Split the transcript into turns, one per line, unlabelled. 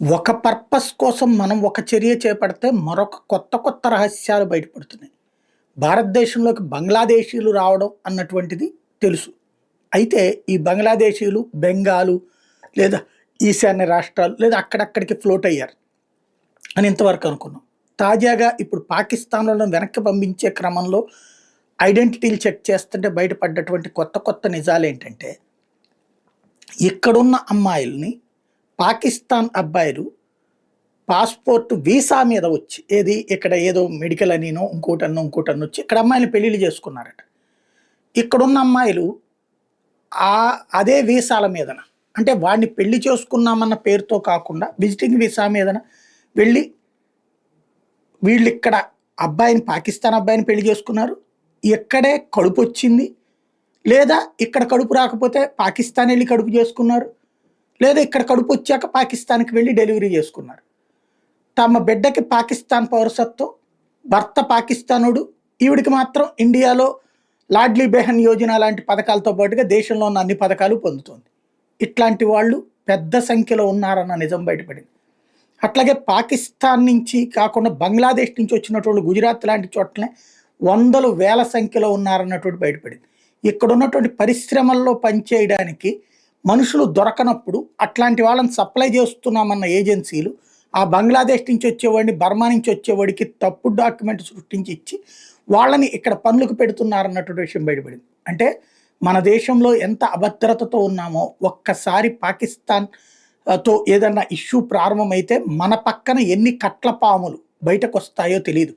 ఒక పర్పస్ కోసం మనం ఒక చర్య చేపడితే మరొక కొత్త రహస్యాలు బయటపడుతున్నాయి. భారతదేశంలోకి బంగ్లాదేశీయులు రావడం అన్నటువంటిది తెలుసు. అయితే ఈ బంగ్లాదేశీయులు బెంగాలు లేదా ఈశాన్య రాష్ట్రాలు లేదా అక్కడక్కడికి ఫ్లోట్ అయ్యారు అని ఇంతవరకు అనుకున్నాం. తాజాగా ఇప్పుడు పాకిస్తాన్‌లో వెనక్కి పంపించే క్రమంలో ఐడెంటిటీలు చెక్ చేస్తుంటే బయటపడ్డటువంటి కొత్త నిజాలేంటంటే, ఇక్కడున్న అమ్మాయిల్ని పాకిస్తాన్ అబ్బాయిలు పాస్‌పోర్ట్ వీసా మీద వచ్చి ఇక్కడ ఏదో మెడికల్ అనినో, ఇంకోటనో వచ్చి ఇక్కడ అమ్మాయిల్ని పెళ్లిళ్లు చేసుకున్నారట. ఇక్కడున్న అమ్మాయిలు అదే వీసాల మీదన అంటే వాడిని పెళ్లి చేసుకున్నామన్న పేరుతో కాకుండా విజిటింగ్ వీసా మీదన వెళ్ళి వీళ్ళిక్కడ పాకిస్తాన్ అబ్బాయిని పెళ్లి చేసుకున్నారు. ఇక్కడే కడుపొచ్చింది. లేదా ఇక్కడ కడుపు రాకపోతే పాకిస్తాన్ ఎళ్లి కడుపు చేసుకున్నారు. లేదా ఇక్కడ కడుపొచ్చాక పాకిస్తాన్‌కి వెళ్లి డెలివరీ చేసుకున్నారు. తమ బిడ్డకి పాకిస్తాన్ పౌరసత్వం, భర్త పాకిస్తానోడు, ఈవిడికి మాత్రం ఇండియాలో లాడ్లీ బెహన్ యోజన లాంటి పథకాలతో పాటుగా దేశంలో ఉన్న అన్ని పథకాలు పొందుతోంది. ఇట్లాంటి వాళ్ళు పెద్ద సంఖ్యలో ఉన్నారన్న నిజం బయటపడింది. అట్లాగే పాకిస్తాన్ నుంచి కాకుండా బంగ్లాదేశ్ నుంచి వచ్చినటువంటి గుజరాత్ లాంటి చోట్లనే వందలు వేల సంఖ్యలో ఉన్నారన్నటువంటి బయటపడింది. ఇక్కడ ఉన్నటువంటి పరిశ్రమల్లో పనిచేయడానికి మనుషులు దొరకనప్పుడు అట్లాంటి వాళ్ళని సప్లై చేస్తున్నామన్న ఏజెన్సీలు ఆ బంగ్లాదేశ్ నుంచి వచ్చేవాడిని, బర్మా నుంచి వచ్చేవాడికి తప్పుడు డాక్యుమెంట్ సృష్టించి ఇచ్చి వాళ్ళని ఇక్కడ పనులకు పెడుతున్నారన్నటువంటి విషయం బయటపడింది. అంటే మన దేశంలో ఎంత అభద్రతతో ఉన్నామో ఒక్కసారి పాకిస్తాన్ తో ఏదన్నా ఇష్యూ ప్రారంభమైతే మన పక్కన ఎన్ని కట్ల పాములు బయటకు వస్తాయో తెలీదు.